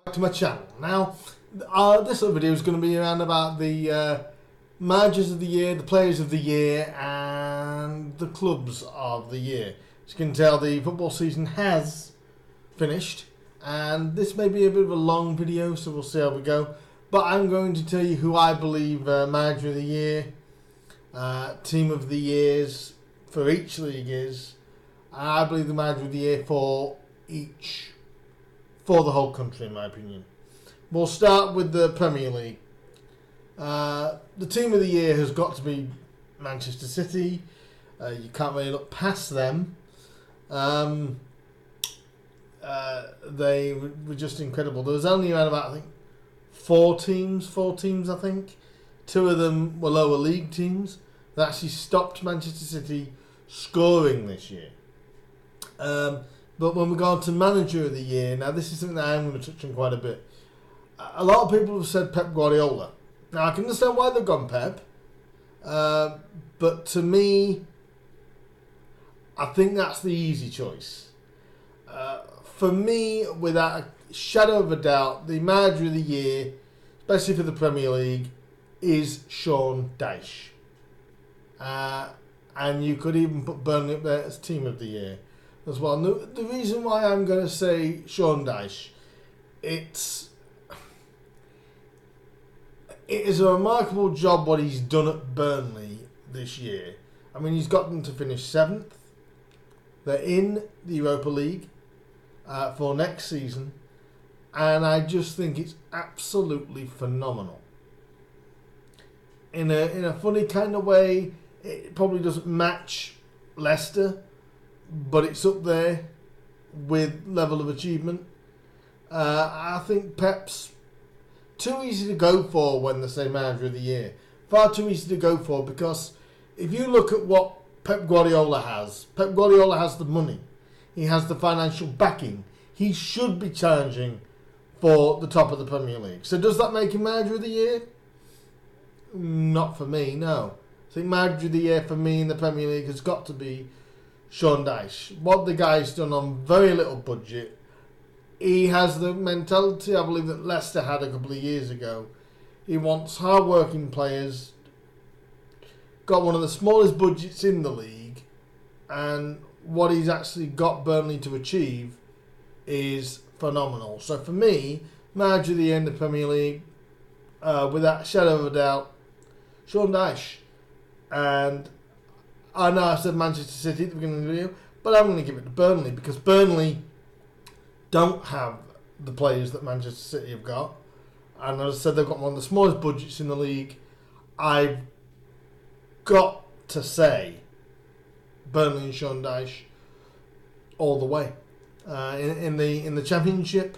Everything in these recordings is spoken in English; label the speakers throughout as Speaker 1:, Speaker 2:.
Speaker 1: Back to my channel. Now, this little video is going to be around about the managers of the year, the players of the year, and the clubs of the year. As you can tell, the football season has finished, and this may be a bit of a long video, so we'll see how we go. But I'm going to tell you who I believe manager of the year, team of the years for each league is. I believe the manager of the year for the whole country, in my opinion. We'll start with the Premier League. The team of the year has got to be Manchester City. You can't really look past them. They were just incredible. There was only around about, I think, four teams, I think. Two of them were lower league teams that actually stopped Manchester City scoring this year. But when we go on to manager of the year, now this is something that I'm going to touch on quite a bit. A lot of people have said Pep Guardiola. Now I can understand why they've gone Pep, but to me, I think that's the easy choice. For me, without a shadow of a doubt, the manager of the year, especially for the Premier League, is Sean Dyche. And you could even put Burnley up there as team of the year as well. And the reason why I'm going to say Sean Dyche, it is a remarkable job what he's done at Burnley this year. I mean, he's got them to finish 7th. They're in the Europa League for next season, and I just think it's absolutely phenomenal. In a funny kind of way, it probably doesn't match Leicester, but it's up there with level of achievement. I think Pep's too easy to go for when they say manager of the year. Far too easy to go for, because if you look at what Pep Guardiola has the money. He has the financial backing. He should be challenging for the top of the Premier League. So does that make him manager of the year? Not for me, no. I think manager of the year for me in the Premier League has got to be Sean Dyche. What the guy's done on very little budget. He has the mentality, I believe, that Leicester had a couple of years ago. He wants hard-working players. Got one of the smallest budgets in the league. And what he's actually got Burnley to achieve is phenomenal. So for me, manager of the year in the Premier League, without a shadow of a doubt, Sean Dyche. And I know I said Manchester City at the beginning of the video, but I'm going to give it to Burnley, because Burnley don't have the players that Manchester City have got. And as I said, they've got one of the smallest budgets in the league. I've got to say Burnley and Sean Dyche all the way. In the Championship,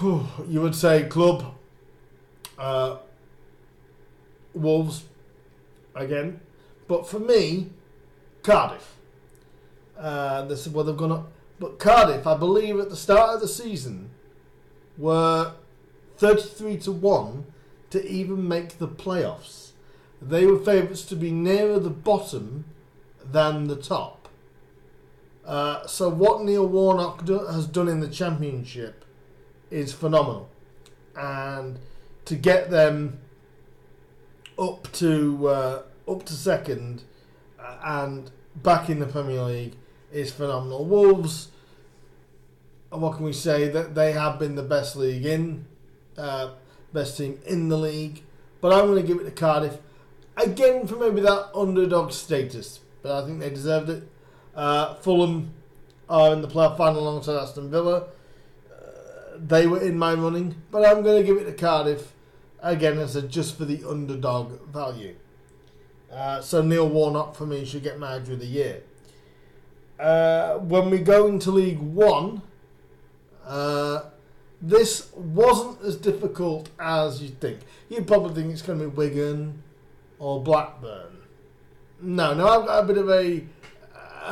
Speaker 1: you would say club Wolves again, but for me, Cardiff. This is where they've gone up. But Cardiff, I believe, at the start of the season, were 33-1 to even make the playoffs. They were favourites to be nearer the bottom than the top. So what Neil Warnock has done in the Championship is phenomenal, and to get them up to second and back in the Premier League is phenomenal. Wolves, what can we say? That they have been the best best team in the league, but I'm going to give it to Cardiff again for maybe that underdog status, but I think they deserved it. Fulham are in the playoff final alongside Aston Villa. They were in my running, but I'm going to give it to Cardiff again, as I said, just for the underdog value. So Neil Warnock for me should get manager of the year. When we go into League One, this wasn't as difficult as you'd think. You'd probably think it's going to be Wigan or Blackburn. No, I've got a bit of a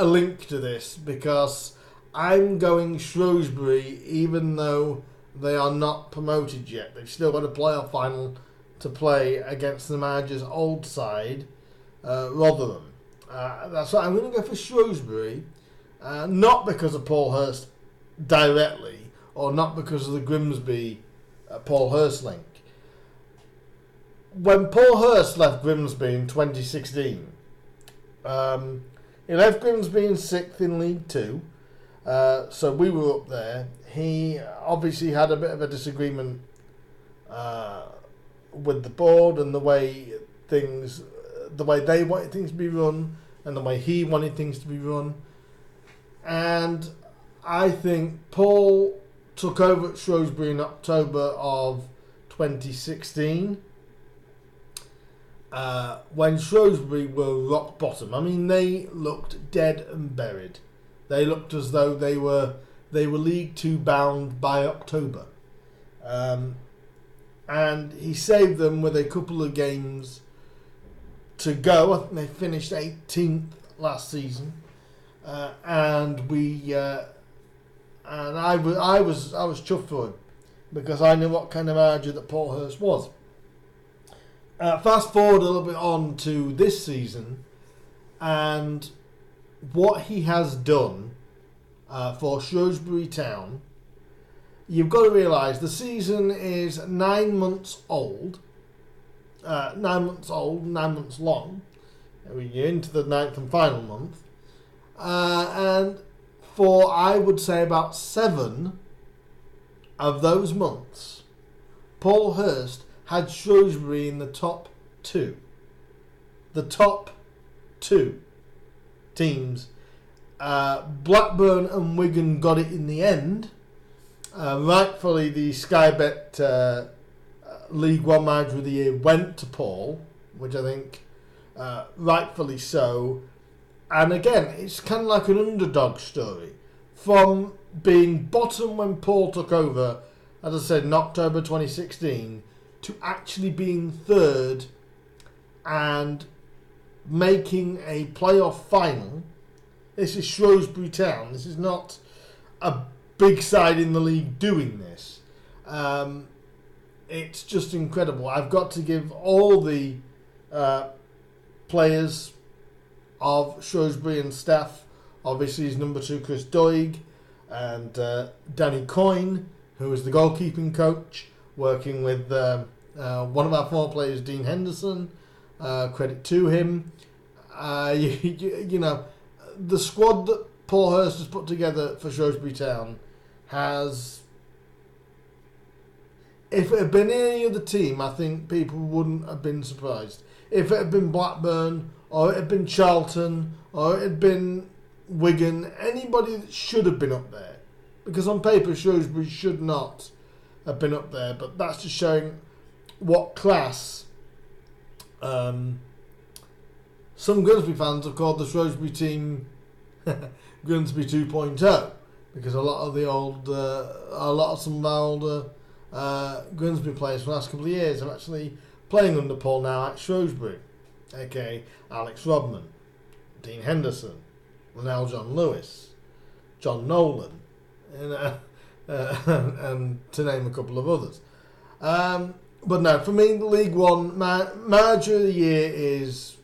Speaker 1: link to this, because I'm going Shrewsbury, even though they are not promoted yet. They've still got a playoff final to play against the manager's old side, Rotherham. That's why I'm going to go for Shrewsbury, not because of Paul Hurst directly, or not because of the Grimsby Paul Hurst link. When Paul Hurst left Grimsby in 2016, he left Grimsby in 6th in League Two, so we were up there. He obviously had a bit of a disagreement with the board and the way they wanted things to be run and the way he wanted things to be run. And I think Paul took over at Shrewsbury in October of 2016 when Shrewsbury were rock bottom. I mean, they looked dead and buried. They looked as though they were League Two bound by October. And he saved them with a couple of games to go. I think they finished 18th last season, and I was chuffed for him because I knew what kind of manager that Paul Hurst was. Fast forward a little bit on to this season, and what he has done for Shrewsbury Town. You've got to realise the season is 9 months old. 9 months old, 9 months long. You're into the 9th and final month. And for, I would say, about 7 of those months, Paul Hurst had Shrewsbury in the top 2. The top 2 teams. Blackburn and Wigan got it in the end. Rightfully, the Sky Bet League One Manager of the Year went to Paul, which I think rightfully so. And again, it's kind of like an underdog story. From being bottom when Paul took over, as I said, in October 2016, to actually being third and making a playoff final. This is Shrewsbury Town. This is not a big side in the league doing this. It's just incredible. I've got to give all the players of Shrewsbury and staff, obviously his number 2 Chris Doig and Danny Coyne, who is the goalkeeping coach, working with one of our former players, Dean Henderson. Credit to him. You know, the squad that Paul Hurst has put together for Shrewsbury Town has... If it had been any other team, I think people wouldn't have been surprised. If it had been Blackburn, or it had been Charlton, or it had been Wigan, anybody that should have been up there. Because on paper, Shrewsbury should not have been up there, but that's just showing what class some Grimsby fans have called the Shrewsbury team Grimsby 2.0, because a lot of some of our older Grimsby players for the last couple of years are actually playing under Paul now at Shrewsbury, aka Alex Rodman, Dean Henderson, Linnell John Lewis, John Nolan, and to name a couple of others. But no, for me, the League One manager of the year is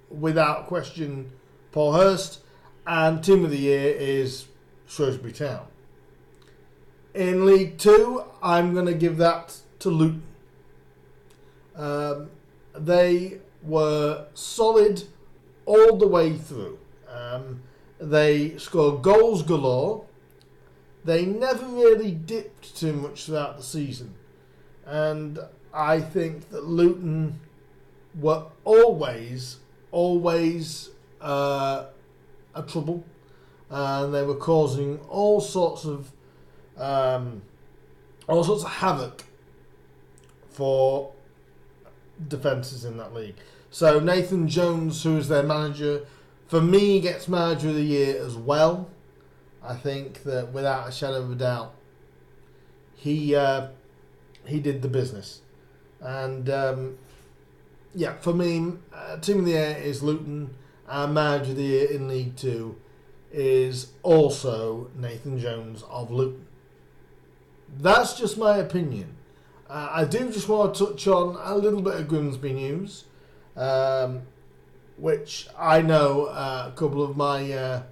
Speaker 1: without question Paul Hurst, and team of the year is Shrewsbury Town. In League Two, I'm going to give that to Luton. They were solid all the way through. They scored goals galore. They never really dipped too much throughout the season. And I think that Luton were always a trouble. And they were causing all sorts of havoc for defences in that league. So Nathan Jones, who is their manager, for me gets manager of the year as well. I think that without a shadow of a doubt, he did the business. And for me, team of the year is Luton. Our manager of the year in League Two is also Nathan Jones of Luton. That's just my opinion. I do just want to touch on a little bit of Grimsby news, which I know a couple of my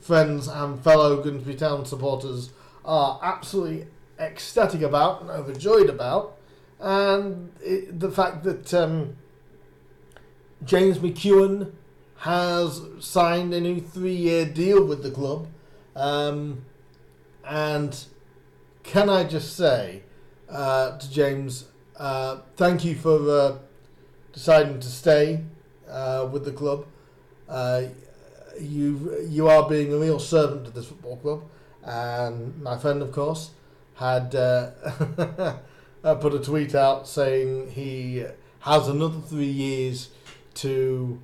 Speaker 1: friends and fellow Grimsby Town supporters are absolutely ecstatic about and overjoyed about, and the fact that James McEwen has signed a new 3-year deal with the club, and can I just say to James, thank you for deciding to stay with the club. You are being a real servant to this football club, and my friend, of course, had put a tweet out saying he has another 3 years to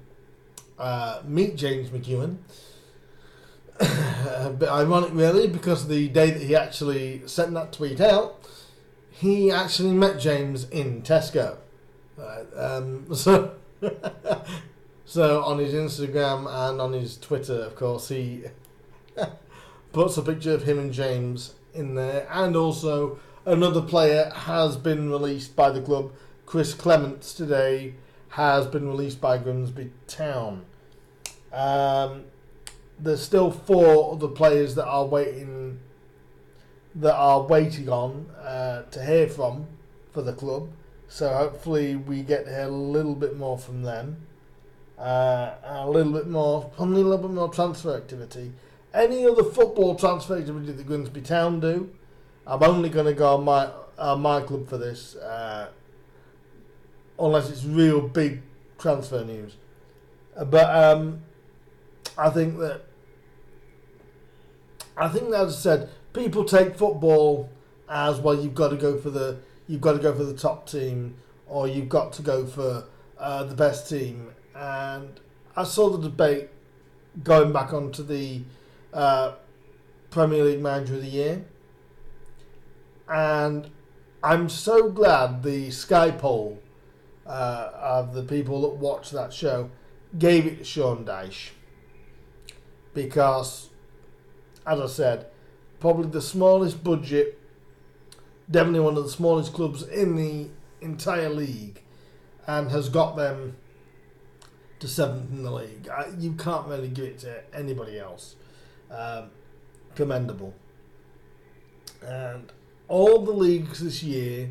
Speaker 1: meet James McEwen. A bit ironic, really, because the day that he actually sent that tweet out, he actually met James in Tesco. So on his Instagram and on his Twitter, of course, he puts a picture of him and James in there. And also, another player has been released by the club. Chris Clements today has been released by Grimsby Town. There's still 4 other players that are waiting on to hear from for the club. So hopefully we get to hear a little bit more from them. A little bit more transfer activity. Any other football transfer activity that Grimsby Town do, I'm only going to go on my club for this, unless it's real big transfer news. But I think that, as I said, people take football as, well, you've got to go for the top team, or you've got to go for the best team. And I saw the debate going back onto the Premier League Manager of the Year, and I'm so glad the Sky poll of the people that watch that show gave it to Sean Dyche, because, as I said, probably the smallest budget, definitely one of the smallest clubs in the entire league, and has got them to 7th in the league. You can't really give it to anybody else. Commendable. And all the leagues this year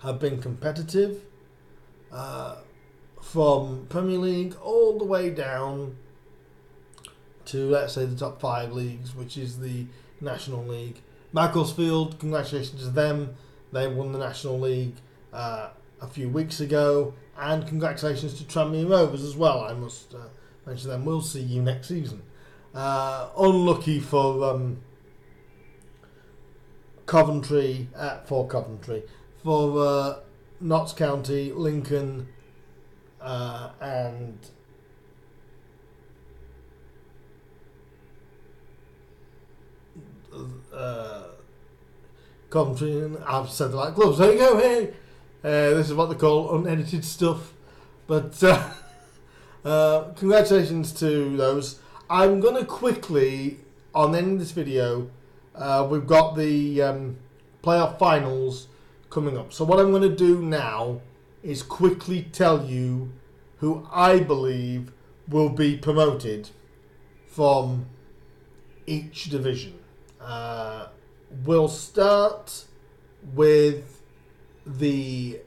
Speaker 1: have been competitive, from Premier League all the way down to, let's say, the top 5 leagues, which is the National League. Macclesfield, congratulations to them. They won the National League a few weeks ago. And congratulations to Tranmere Rovers as well. I must mention them. We'll see you next season. Unlucky for Coventry, for Notts County, Lincoln, and Coventry. And I've said the right clubs. There you go. Hey. This is what they call unedited stuff. But congratulations to those. I'm going to quickly, on the end of this video, we've got the playoff finals coming up. So what I'm going to do now is quickly tell you who I believe will be promoted from each division. We'll start with the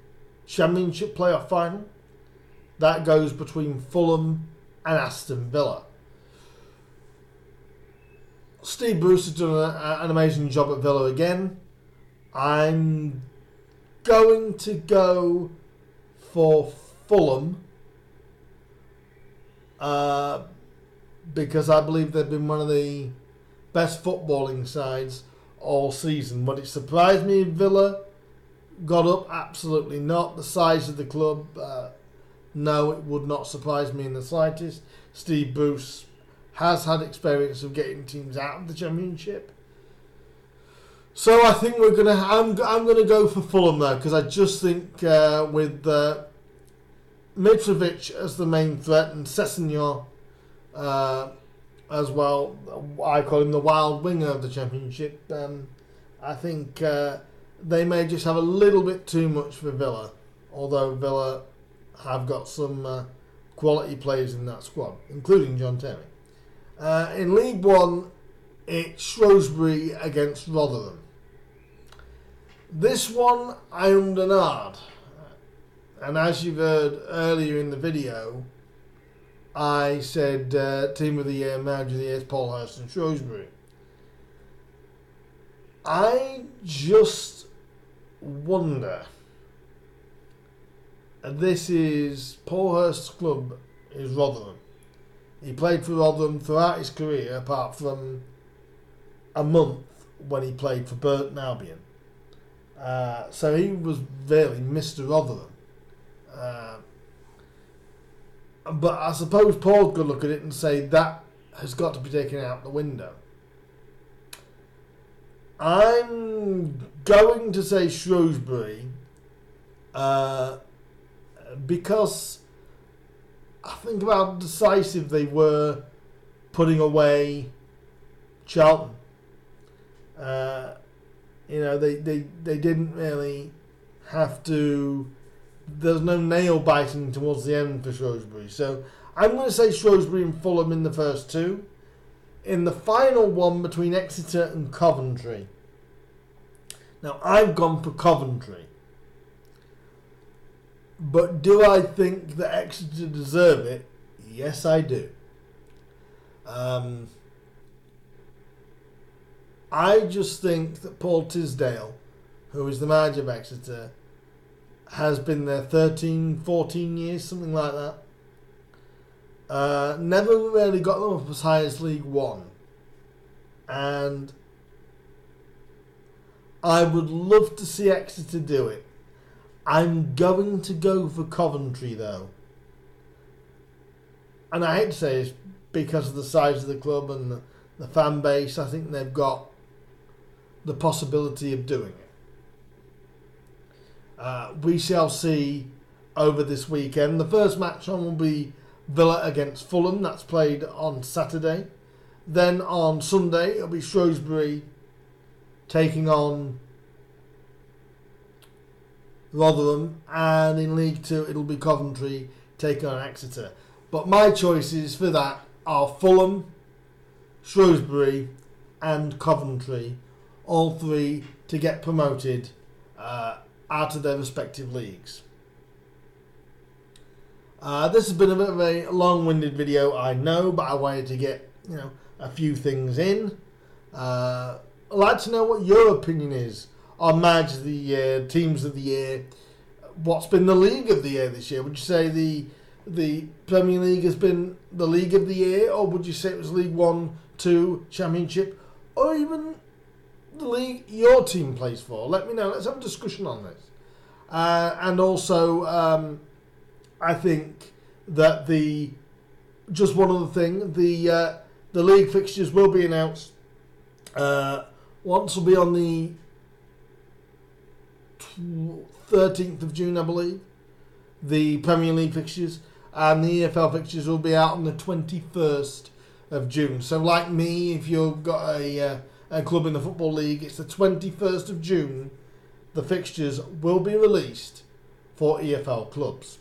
Speaker 1: Championship playoff final. That goes between Fulham and Aston Villa. Steve Bruce has done an amazing job at Villa again. I'm going to go for Fulham because I believe they've been one of the best footballing sides all season. Would it surprise me if Villa got up? Absolutely not. The size of the club, no, it would not surprise me in the slightest. Steve Bruce has had experience of getting teams out of the Championship. So I think I'm gonna go for Fulham though, because I just think with Mitrovic as the main threat and Sessegnon as well, I call him the wild winger of the Championship. I think they may just have a little bit too much for Villa, although Villa have got some quality players in that squad, including John Terry. In League One, it's Shrewsbury against Rotherham. This one I ummed and ahed. And as you've heard earlier in the video, I said Team of the Year, Manager of the Year is Paul Hurst and Shrewsbury. I just wonder. This is Paul Hurst's club is Rotherham. He played for Rotherham throughout his career, apart from a month when he played for Burton Albion. So he was really Mr. Rotherham. But I suppose Paul could look at it and say that has got to be taken out the window. I'm going to say Shrewsbury because I think about how decisive they were putting away Charlton. They didn't really have to. There's no nail biting towards the end for Shrewsbury. So I'm going to say Shrewsbury and Fulham in the first two. In the final one between Exeter and Coventry. Now I've gone for Coventry. But do I think that Exeter deserve it? Yes, I do. I just think that Paul Tisdale, who is the manager of Exeter, has been there 13, 14 years, something like that. Never really got them up as high as League One. And I would love to see Exeter do it. I'm going to go for Coventry, though. And I hate to say this because of the size of the club and the fan base. I think they've got the possibility of doing it. We shall see over this weekend. The first match on will be Villa against Fulham. That's played on Saturday. Then on Sunday, it'll be Shrewsbury taking on Rotherham. And in League Two, it'll be Coventry taking on Exeter. But my choices for that are Fulham, Shrewsbury and Coventry. All three to get promoted out of their respective leagues. This has been a bit of a long-winded video, I know, but I wanted to get a few things in. I'd like to know what your opinion is on Managers of the Year, Teams of the Year. What's been the League of the Year this year? Would you say the Premier League has been the League of the Year, or would you say it was League 1, 2, Championship, or even the league your team plays for? Let me know. Let's have a discussion on this. And also, I think that just one other thing, the league fixtures will be announced. Once will be on the 13th of June, I believe. The Premier League fixtures, and the EFL fixtures will be out on the 21st of June. So, like me, if you've got a club in the Football League, it's the 21st of June. The fixtures will be released for EFL clubs.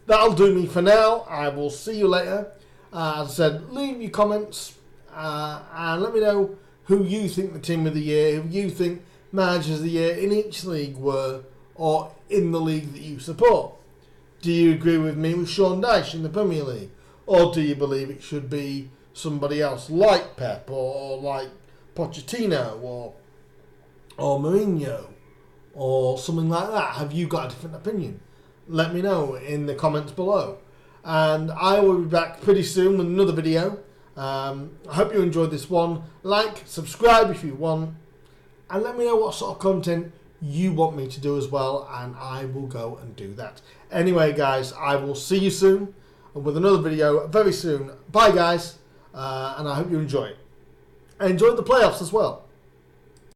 Speaker 1: That'll do me for now. I will see you later. As I said, leave your comments and let me know who you think the Team of the Year, who you think Managers of the Year in each league were, or in the league that you support. Do you agree with me with Sean Dyche in the Premier League? Or do you believe it should be somebody else like Pep or like Pochettino or Mourinho or something like that? Have you got a different opinion? Let me know in the comments below. And I will be back pretty soon with another video. I hope you enjoyed this one. Like, subscribe if you want. And let me know what sort of content you want me to do as well, and I will go and do that. Anyway, guys, I will see you soon with another video very soon. Bye, guys, and I hope you enjoy it. And enjoy the playoffs as well.